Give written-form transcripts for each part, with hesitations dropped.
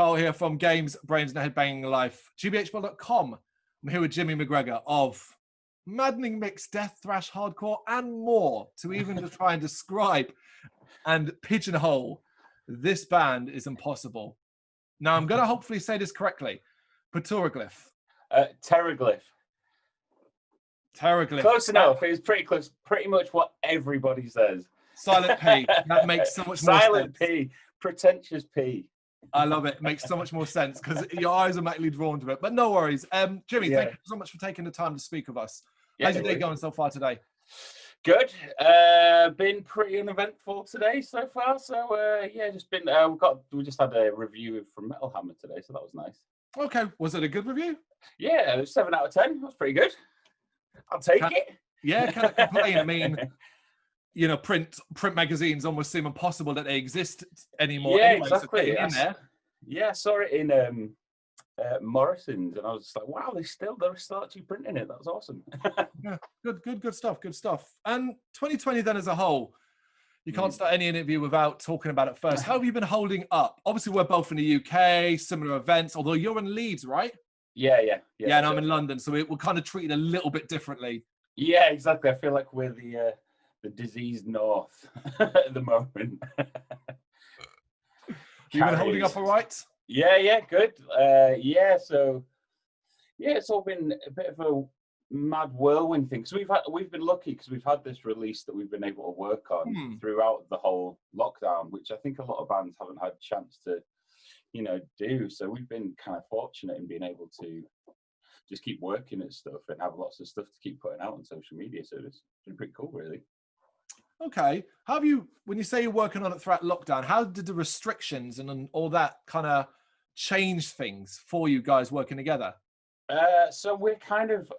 Carl here from Games, Brains and a Head-Banging Life, gbhbl.com. I'm here with Jimmy MacGregor of Maddening Mix, Death Thrash, Hardcore, and more to even to try and describe and pigeonhole this band is impossible. Now, I'm going to hopefully say this correctly. Pteroglyph. Pteroglyph. Pteroglyph. Close enough. It was pretty close. Pretty much what everybody says. Silent P. That makes so much more sense. Silent P. Pretentious P. I love it. It makes so much more sense because your eyes are automatically drawn to it. But no worries. Jimmy, thank you so much for taking the time to speak with us. How's your day going so far today? Good. Been pretty uneventful today so far. So yeah, just been. We just had a review from Metal Hammer today, so that was nice. Okay, was it a good review? Yeah, it was 7 out of 10. That was pretty good. I'll take it. Yeah, can't complain. I mean, you know, print magazines almost seem impossible that they exist anymore. Yeah, anyway, exactly. So in there. Yeah, I saw it in Morrison's, and I was just like, wow, they're still actually printing it. That was awesome. Yeah, good stuff. And 2020 then as a whole, you can't start any interview without talking about it first. How have you been holding up? Obviously, we're both in the UK, similar events, although you're in Leeds, right? Yeah, and I'm in London, so we're kind of treated a little bit differently. Yeah, exactly. I feel like we're the diseased north at the moment. You've been holding up all right? Yeah, good. So it's all been a bit of a mad whirlwind thing. So we've been lucky because we've had this release that we've been able to work on throughout the whole lockdown, which I think a lot of bands haven't had a chance to, do. So we've been kind of fortunate in being able to just keep working at stuff and have lots of stuff to keep putting out on social media. So it's been pretty cool, really. Okay. How have you, when you say you're working on it throughout lockdown, how did the restrictions and all that kind of change things for you guys working together? So we've kind of,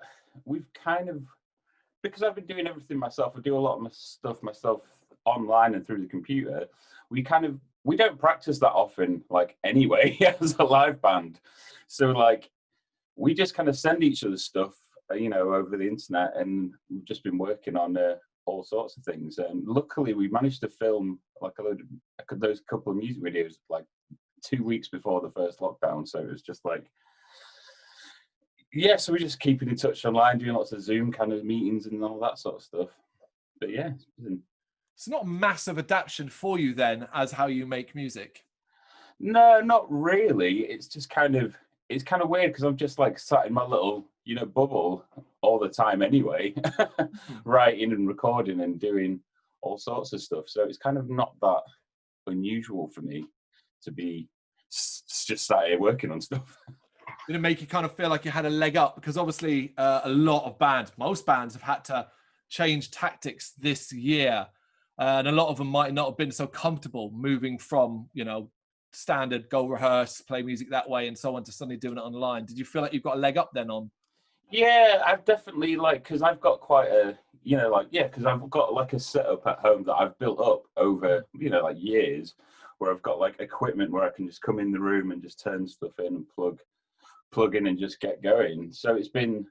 because I've been doing everything myself, I do a lot of my stuff myself online and through the computer. We don't practice that often, like anyway, as a live band. So like, we just kind of send each other stuff, over the internet, and we've just been working on all sorts of things. And luckily, we managed to film like those couple of music videos like 2 weeks before the first lockdown. So it was just like, yeah. So we're just keeping in touch online, doing lots of Zoom kind of meetings and all that sort of stuff. But yeah, it's not a massive adaptation for you then, as how you make music. No, not really. It's just it's kind of weird because I'm just like sat in my little, bubble all the time anyway, writing and recording and doing all sorts of stuff. So it's kind of not that unusual for me to be just sat here working on stuff. Did it make you kind of feel like you had a leg up? Because obviously a lot of bands, most bands have had to change tactics this year. And a lot of them might not have been so comfortable moving from, standard go rehearse, play music that way and so on to suddenly doing it online. Did you feel like you've got a leg up then on? Yeah, I've definitely because I've got quite a, because I've got like a setup at home that I've built up over, years, where I've got like equipment where I can just come in the room and just turn stuff in and plug in and just get going. So we've been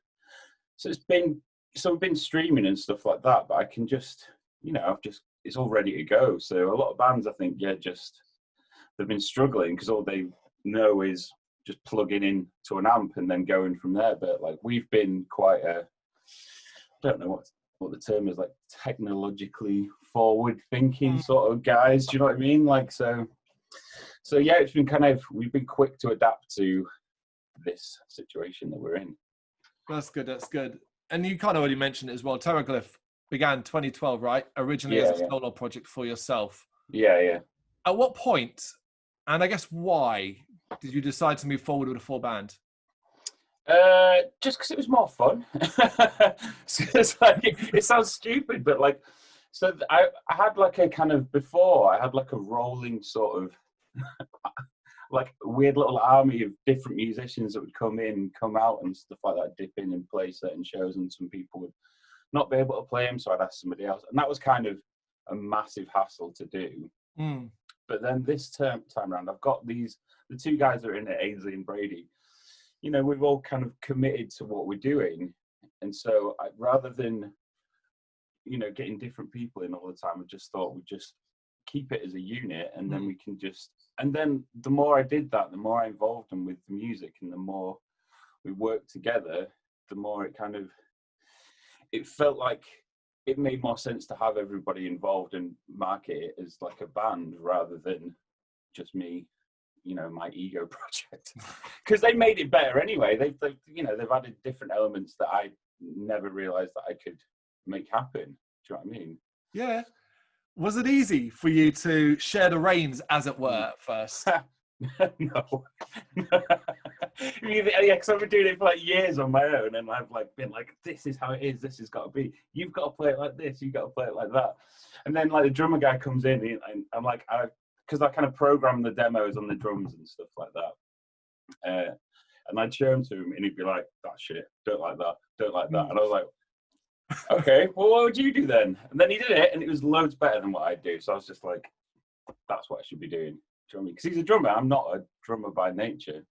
streaming and stuff like that, but I can just, it's all ready to go. So a lot of bands, I think, they've been struggling because all they know is just plugging in to an amp and then going from there. But like we've been quite I don't know what the term is, like technologically forward thinking sort of guys. Do you know what I mean? Like so yeah, it's been we've been quick to adapt to this situation that we're in. That's good. And you kind of already mentioned it as well. Pteroglyph began 2012, right? Originally as a solo project for yourself. Yeah. At what point, and I guess why, did you decide to move forward with a full band? Just because it was more fun. It's like, it sounds stupid, but like, so I had like a kind of, before I had like a rolling sort of like weird little army of different musicians that would come in, come out and stuff like that, dip in and play certain shows, and some people would not be able to play them, so I'd ask somebody else. And that was kind of a massive hassle to do. But then this time around, I've got the two guys that are in it, Ainsley and Brady. We've all kind of committed to what we're doing. And so rather than, getting different people in all the time, I just thought we'd just keep it as a unit, and then we can just. And then the more I did that, the more I involved them with the music, and the more we worked together, the more it felt like it made more sense to have everybody involved and market it as like a band rather than just me, my ego project. Because they made it better anyway. They've added different elements that I never realized that I could make happen. Do you know what I mean? Yeah. Was it easy for you to share the reins, as it were, at first? No. Yeah, because I've been doing it for like years on my own, and I've like been like, this is how it is, this has got to be, you've got to play it like this, you've got to play it like that. And then like the drummer guy comes in, and I'm like, because I kind of program the demos on the drums and stuff like that, and I'd show him to him, and he'd be like, that shit, don't like that, don't like that. And I was like, okay, well, what would you do then? And then he did it, and it was loads better than what I'd do. So I was just like, that's what I should be doing. Drumming, because he's a drummer. I'm not a drummer by nature,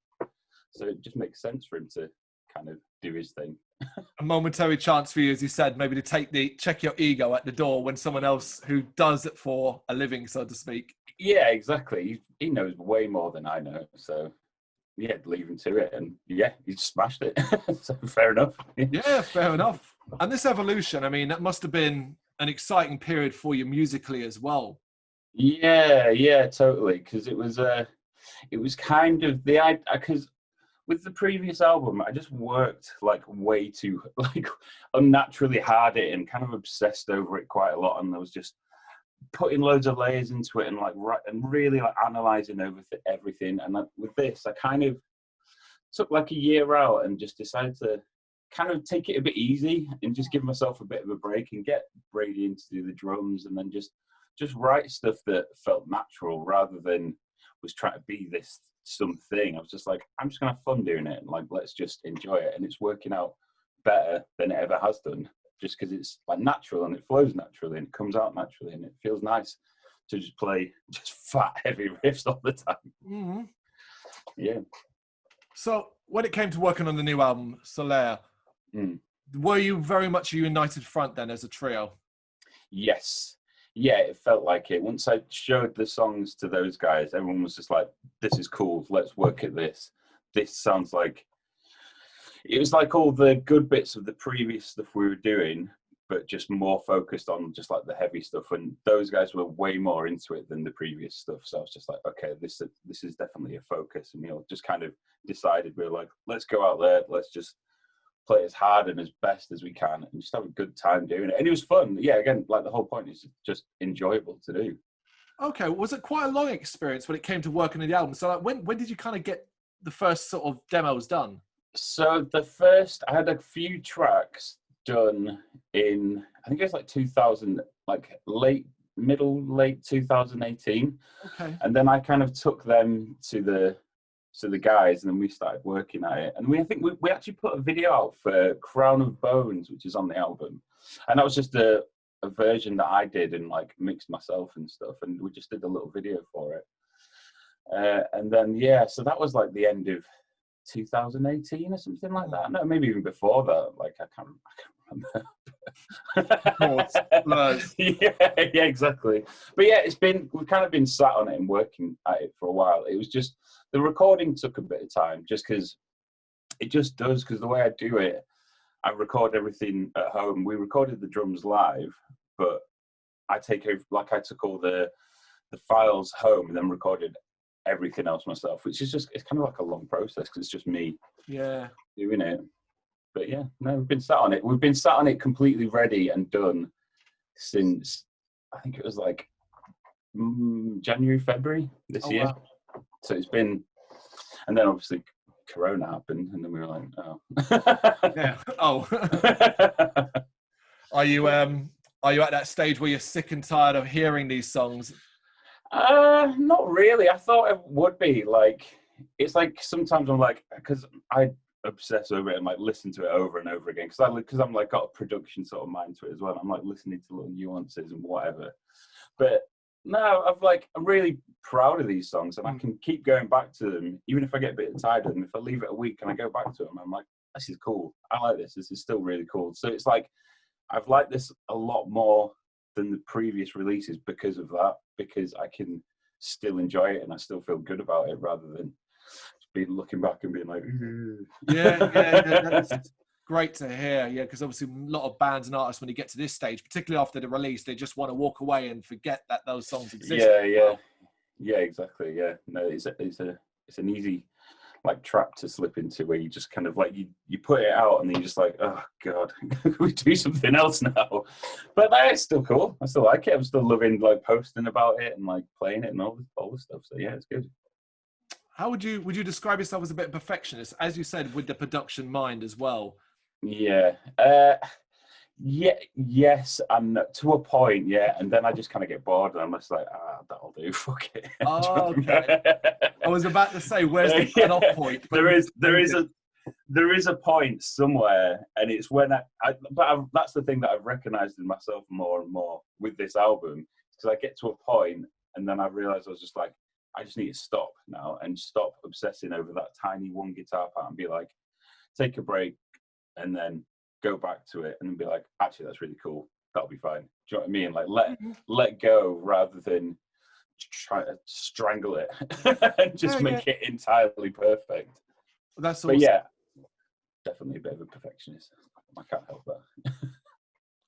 so it just makes sense for him to kind of do his thing. A momentary chance for you, as you said, maybe to check your ego at the door when someone else who does it for a living, so to speak. Yeah, exactly. He knows way more than I know, so yeah, leave him to it, and yeah, he smashed it. So fair enough. Yeah, fair enough. And this evolution, I mean, that must have been an exciting period for you musically as well. Yeah, totally. Because it was kind of because with the previous album, I just worked like way too like unnaturally hard at it and kind of obsessed over it quite a lot, and I was just putting loads of layers into it and like really like analyzing over everything. And with this, I kind of took like a year out and just decided to kind of take it a bit easy and just give myself a bit of a break and get Brady in to do the drums, and then just write stuff that felt natural rather than was trying to be this something. I was just like, I'm just gonna have fun doing it, and like, let's just enjoy it. And it's working out better than it ever has done, just because it's like natural and it flows naturally and it comes out naturally, and it feels nice to just play just fat heavy riffs all the time. Mm-hmm. Yeah. So when it came to working on the new album, Soliaire, were you very much a united front then as a trio? Yes. Yeah, it felt like it. Once I showed the songs to those guys, everyone was just like, this is cool, let's work at this. This sounds like, it was like all the good bits of the previous stuff we were doing, but just more focused on just like the heavy stuff. And those guys were way more into it than the previous stuff. So I was just like, okay, this is definitely a focus. And, just kind of decided, we were like, let's go out there, let's just play as hard and as best as we can and just have a good time doing it. And it was fun. Yeah, again, like the whole point is just enjoyable to do. Okay, was it quite a long experience when it came to working on the album? So like, when did you kind of get the first sort of demos done? So I had a few tracks done in, I think it was like 2000, like late 2018. Okay. And then I kind of took them to the guys, and then we started working at it. And I think we actually put a video out for Crown of Bones, which is on the album. And that was just a version that I did and like mixed myself and stuff. And we just did a little video for it. And then, yeah, so that was like the end of 2018 or something like that. No, maybe even before that. Like, I can't remember. Yeah, exactly. But yeah, we've kind of been sat on it and working at it for a while. It was just, the recording took a bit of time just because it just does, because the way I do it, I record everything at home. We recorded the drums live, but I took all the files home and then recorded everything else myself, which is it's kind of like a long process because it's just me doing it. But yeah, no, we've been sat on it. We've been sat on it completely ready and done since, I think it was like January, February this year. Wow. So it's been, and then obviously Corona happened, and then we were like, oh. Yeah. Oh. Are you at that stage where you're sick and tired of hearing these songs? Not really. I thought it would be. Like, it's like sometimes I'm like, because I obsess over it and like listen to it over and over again, because I'm like got a production sort of mind to it as well. I'm like listening to little nuances and whatever. But no, I'm really proud of these songs, and I can keep going back to them even if I get a bit tired of them. If I leave it a week and I go back to them, I'm like, this is cool. I like this. This is still really cool. So it's like I've liked this a lot more than the previous releases because of that, because I can still enjoy it and I still feel good about it rather than be looking back and being like, That's great to hear. Yeah, because obviously a lot of bands and artists, when you get to this stage, particularly after the release, they just want to walk away and forget that those songs exist. Yeah, exactly. Yeah, no, it's an easy like trap to slip into, where you just kind of like you put it out and then you're just like, oh god, can we do something else now? But it's still cool. I still like it. I'm still loving like posting about it and like playing it and all the stuff. So yeah, it's good. How would you describe yourself as a bit of perfectionist, as you said, with the production mind as well? Yeah. Yes, and to a point, yeah. And then I just kind of get bored, and I'm just like, that'll do. Fuck it. Oh, okay. I was about to say, where's the cut-off point? There is a point somewhere, and it's when that's the thing that I've recognised in myself more and more with this album, because I get to a point, and then I realise I was just like, I just need to stop now and stop obsessing over that tiny one guitar part and be like, take a break, and then go back to it and be like, actually, that's really cool. That'll be fine. Do you know what I mean? Like let go rather than try to strangle it and just make it entirely perfect. That's awesome. But yeah, definitely a bit of a perfectionist. I can't help that.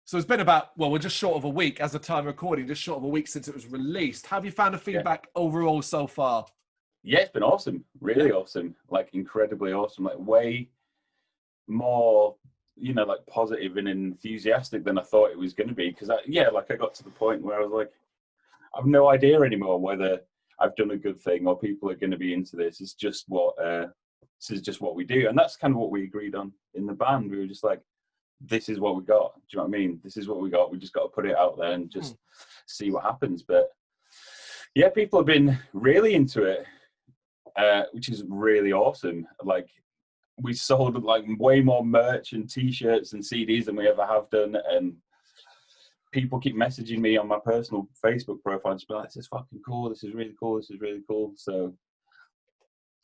So it's been about, well, we're just short of a week as of time recording, just short of a week since it was released. How have you found the feedback overall so far? Yeah, it's been awesome. Really awesome. Like incredibly awesome. Like way more, like positive and enthusiastic than I thought it was going to be. Because I got to the point where I was like, I've no idea anymore whether I've done a good thing or people are going to be into this. It's just this is just what we do. And that's kind of what we agreed on in the band. We were just like, this is what we got. Do you know what I mean? This is what we got. We just got to put it out there and just see what happens. But yeah, people have been really into it, which is really awesome. Like, we sold like way more merch and t-shirts and CDs than we ever have done. And people keep messaging me on my personal Facebook profile, just be like, this is fucking cool. This is really cool. This is really cool. So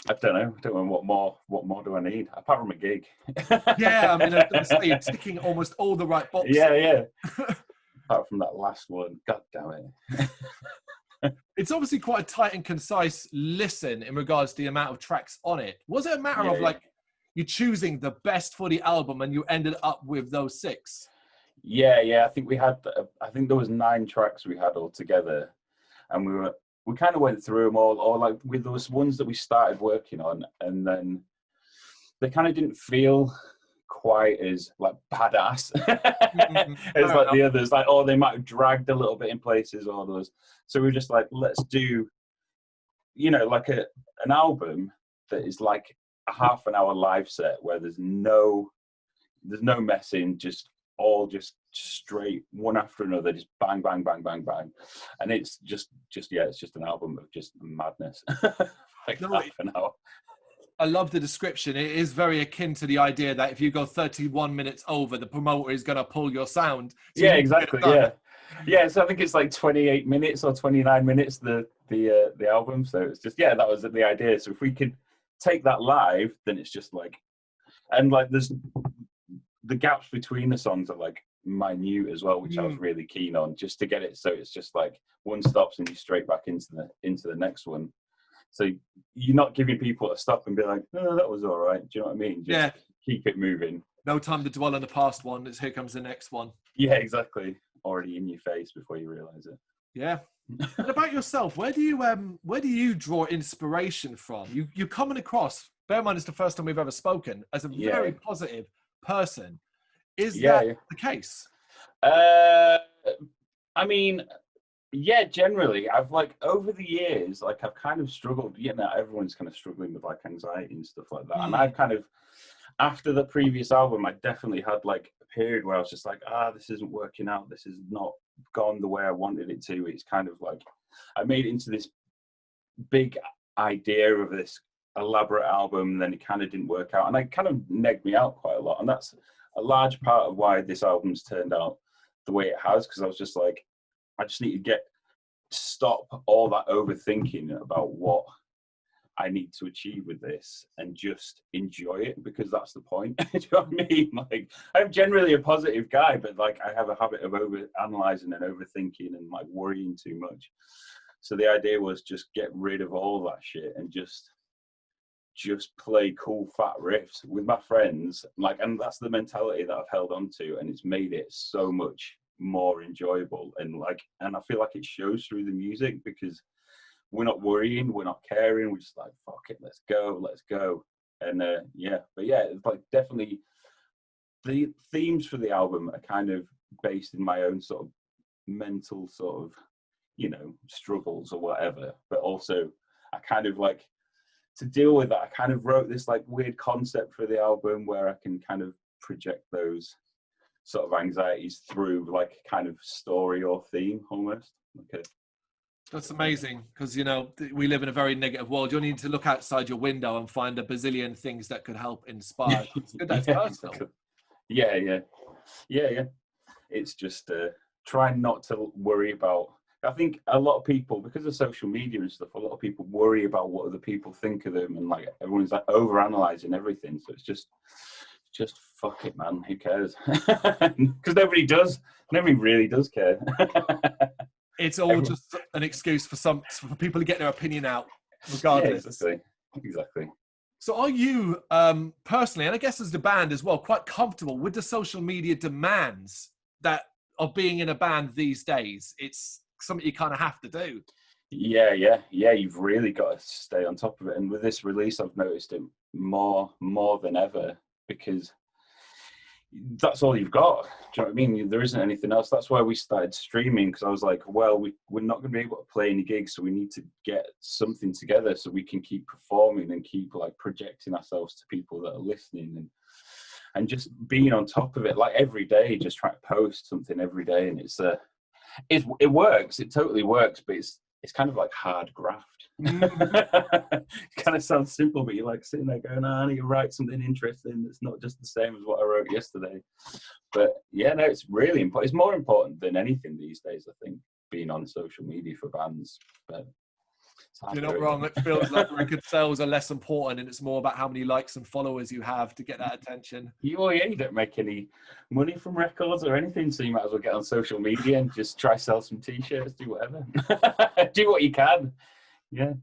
I don't know what more do I need apart from a gig. Yeah, I mean, I was going to say, you're ticking almost all the right boxes. Yeah. Apart from that last one, god damn it. It's obviously quite a tight and concise listen in regards to the amount of tracks on it. Was it a matter of like you choosing the best for the album and you ended up with those 6? Yeah. I think we had. I think there was 9 tracks we had all together, and we kind of went through them all, or like with those ones that we started working on, and then they kind of didn't feel quite as like badass as like the others. Like, they might have dragged a little bit in places, or those. So we were just like, let's do, like an album that is like a half an hour live set where there's no messing, just straight one after another, just bang bang bang bang bang, and it's just an album of just madness. Like half an hour. I love the description. It is very akin to the idea that if you go 31 minutes over, the promoter is going to pull your sound. So exactly. Yeah. So I think it's like 28 minutes or 29 minutes the album. So it's just that was the idea. So if we could take that live, then it's just like, and like there's the gaps between the songs are like minute as well, which I was really keen on, just to get it so it's just like one stops and you straight back into the next one. So you're not giving people a stop and be like, oh, that was all right. Do you know what I mean? Just keep it moving. No time to dwell on the past one. It's here comes the next one. Yeah, exactly. Already in your face before you realise it. Yeah. And about yourself, where do you draw inspiration from? You're coming across, bear in mind it's the first time we've ever spoken, as a very positive person. Is that the case? I mean, yeah, generally, I've like over the years, like I've kind of struggled. Everyone's kind of struggling with like anxiety and stuff like that. And I've kind of, after the previous album, I definitely had like a period where I was just like, this isn't working out. This is not gone the way I wanted it to. It's kind of like I made it into this big idea of this elaborate album, and then it kind of didn't work out, and it kind of negged me out quite a lot. And that's a large part of why this album's turned out the way it has, because I was just like, I just need to stop all that overthinking about what I need to achieve with this, and just enjoy it, because that's the point. Do you know what I mean? Like, I'm generally a positive guy, but like I have a habit of over analyzing and overthinking and like worrying too much. So the idea was just get rid of all that shit and just play cool fat riffs with my friends, like, and that's the mentality that I've held on to, and it's made it so much more enjoyable. And I feel like it shows through the music, because we're not worrying, we're not caring, we're just like, fuck it, let's go. And but yeah, it's like definitely the themes for the album are kind of based in my own sort of mental sort of, you know, struggles or whatever, but also I kind of like, to deal with that, I kind of wrote this like weird concept for the album where I can kind of project those sort of anxieties through like kind of story or theme almost. Okay. That's amazing, because, you know, we live in a very negative world. You only need to look outside your window and find a bazillion things that could help inspire. It's good that it's personal. Exactly. Yeah. It's just trying not to worry about, I think a lot of people, because of social media and stuff, a lot of people worry about what other people think of them, and like everyone's like over-analysing everything. So it's just fuck it, man. Who cares? Because nobody really does care. It's all just an excuse for people to get their opinion out, regardless. Yeah, exactly. So are you personally, and I guess as the band as well, quite comfortable with the social media demands that of being in a band these days? It's something you kind of have to do. Yeah. You've really got to stay on top of it. And with this release, I've noticed it more than ever, because that's all you've got. Do you know what I mean? There isn't anything else. That's why we started streaming, because I was like, well, we're not going to be able to play any gigs, so we need to get something together so we can keep performing and keep like projecting ourselves to people that are listening, and just being on top of it, like every day, just trying to post something every day. And it works. It totally works, but it's kind of like hard graft. It kind of sounds simple, but you're like sitting there going, I need to write something interesting that's not just the same as what I wrote yesterday. But yeah, no, it's really important. It's more important than anything these days, I think, being on social media for bands. But you're not wrong. It feels like record sales are less important, and it's more about how many likes and followers you have to get that attention. You don't make any money from records or anything, so you might as well get on social media and just try sell some t-shirts, do whatever. Do what you can. Yeah.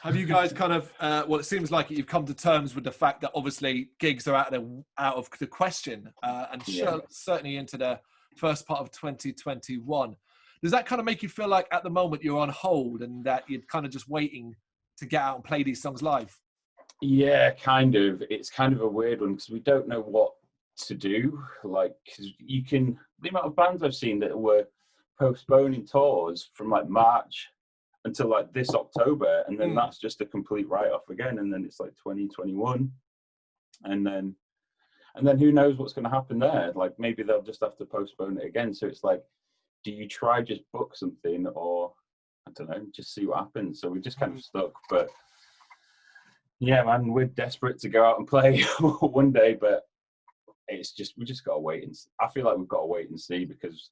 Have you guys kind of well, it seems like you've come to terms with the fact that obviously gigs are out of the question, and certainly into the first part of 2021. Does that kind of make you feel like at the moment you're on hold and that you're kind of just waiting to get out and play these songs live? Yeah, kind of. It's kind of a weird one, because we don't know what to do. Like, cause the amount of bands I've seen that were postponing tours from like March until like this October, and then that's just a complete write-off again, and then it's like 2021, and then who knows what's going to happen there. Like, maybe they'll just have to postpone it again. So it's like, do you try just book something, or I don't know, just see what happens? So we're just kind of stuck. But yeah, man, we're desperate to go out and play one day, but we just got to wait. And I feel like we've got to wait and see, because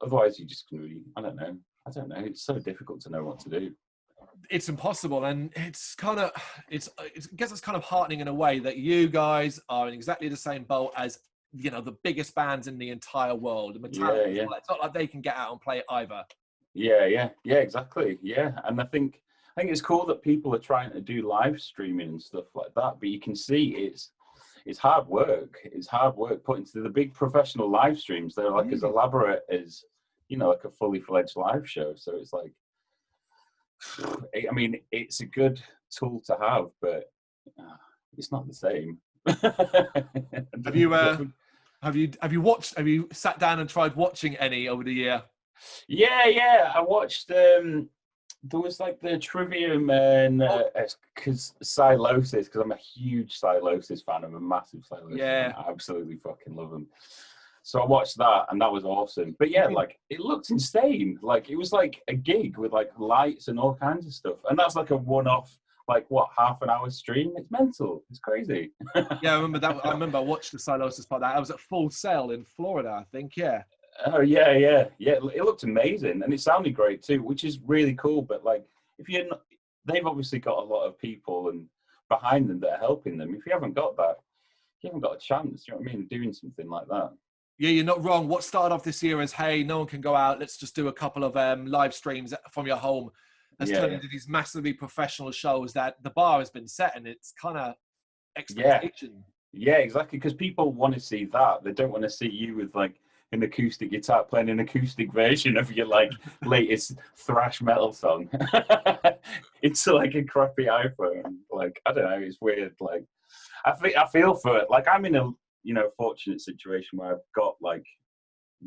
otherwise you just can really, I don't know. It's so difficult to know what to do. It's impossible, and it's kind of, I guess it's kind of heartening in a way that you guys are in exactly the same boat as, you know, the biggest bands in the entire world. Metallica, yeah. It's not like they can get out and play it either. Yeah, exactly. Yeah, and I think it's cool that people are trying to do live streaming and stuff like that, but you can see it's hard work. It's hard work putting to the big professional live streams. They're like as elaborate as, you know, like a fully fledged live show. So it's like, I mean, it's a good tool to have, but it's not the same. Have you sat down and tried watching any over the year? Yeah. I watched. There was like the Trivium and because Silosis, because I'm a huge Silosis fan. I'm a massive Silosis fan. I absolutely fucking love them. So I watched that, and that was awesome. But yeah, like, it looked insane. Like, it was like a gig with like lights and all kinds of stuff, and that's like a one-off, like, what, half an hour stream? It's mental. It's crazy. Yeah, I remember that. I remember I watched the Silosis part. I was at Full Sail in Florida, I think. Yeah. Oh yeah. It looked amazing, and it sounded great too, which is really cool. But like, if you're not, they've obviously got a lot of people and behind them that are helping them. If you haven't got that, you haven't got a chance. You know what I mean? Doing something like that. Yeah, you're not wrong. What started off this year as, hey, no one can go out, let's just do a couple of live streams from your home, has turned into these massively professional shows that the bar has been set, and it's kind of expectation. Yeah, exactly. Because people want to see that. They don't want to see you with like an acoustic guitar playing an acoustic version of your like latest thrash metal song. It's like a crappy iPhone. Like, I don't know, it's weird. Like, I feel for it. Like, I'm in a fortunate situation where I've got like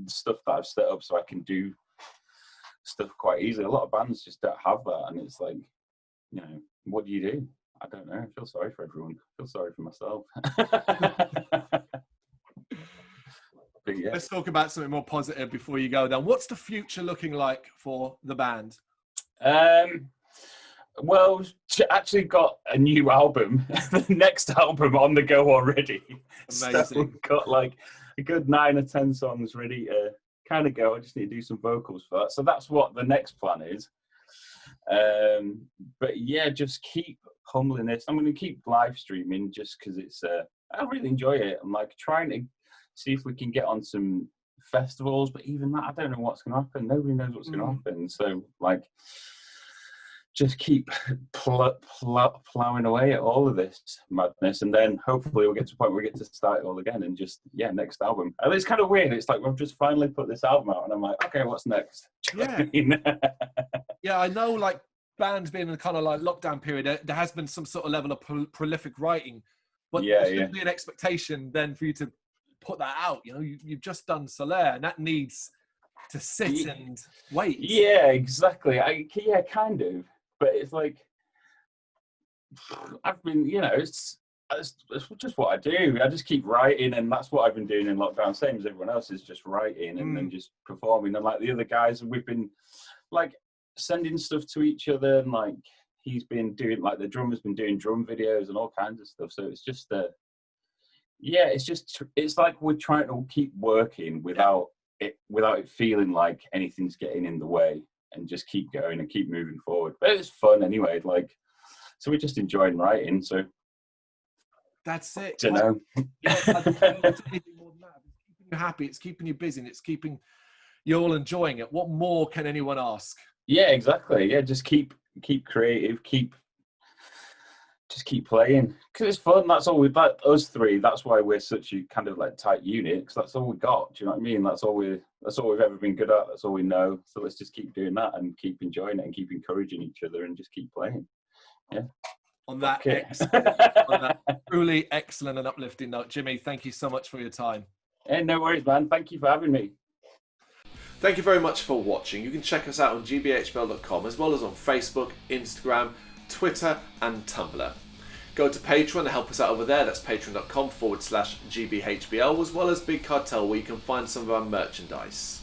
stuff that I've set up so I can do stuff quite easily. A lot of bands just don't have that, and it's like, what do you do? I don't know. I feel sorry for everyone. I feel sorry for myself. But yeah. Let's talk about something more positive before you go then. What's the future looking like for the band? Well, actually got a new album, the next album on the go already. Amazing. So we've got like a good 9 or 10 songs ready to kind of go. I just need to do some vocals for that. So that's what the next plan is. But yeah, just keep pummeling this. I'm going to keep live streaming just because it's, I really enjoy it. I'm like trying to see if we can get on some festivals, but even that, I don't know what's going to happen. Nobody knows what's going to happen. So like, just keep plowing away at all of this madness, and then hopefully we'll get to a point where we get to start it all again and just, next album. And it's kind of weird. It's like we've just finally put this album out, and I'm like, okay, what's next? Yeah. Yeah, I know, like, bands being in a kind of like lockdown period, there has been some sort of level of prolific writing, but there should be an expectation then for you to put that out. You've just done Soliaire, and that needs to sit and wait. Yeah, exactly. Kind of. But it's like, I've been, it's just what I do. I just keep writing, and that's what I've been doing in lockdown. Same as everyone else, is just writing and then just performing. And like the other guys, we've been like sending stuff to each other, and like he's been doing, like the drummer's been doing drum videos and all kinds of stuff. So it's just it's like we're trying to keep working without it feeling like anything's getting in the way, and just keep going and keep moving forward. But it's fun anyway. Like, so we're just enjoying writing. So that's it. Don't know. It's anything more than that. It's keeping you happy. It's keeping you busy. And it's keeping you all enjoying it. What more can anyone ask? Yeah, exactly. Yeah, just keep creative. Just keep playing, because it's fun. That's all we've got, us three. That's why we're such a kind of like tight unit, because that's all we got. Do you know what I mean? That's all we've ever been good at. That's all we know. So let's just keep doing that and keep enjoying it and keep encouraging each other and just keep playing. Yeah. On that truly excellent and uplifting note, Jimmy, thank you so much for your time. Hey, no worries, man. Thank you for having me. Thank you very much for watching. You can check us out on gbhbl.com, as well as on Facebook, Instagram, Twitter and Tumblr. Go to Patreon to help us out over there. That's patreon.com/GBHBL, as well as Big Cartel, where you can find some of our merchandise.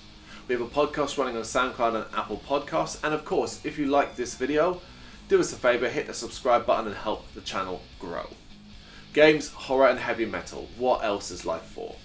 We have a podcast running on SoundCloud and Apple Podcasts. And of course, if you like this video, do us a favour, hit the subscribe button and help the channel grow. Games, horror and heavy metal. What else is life for?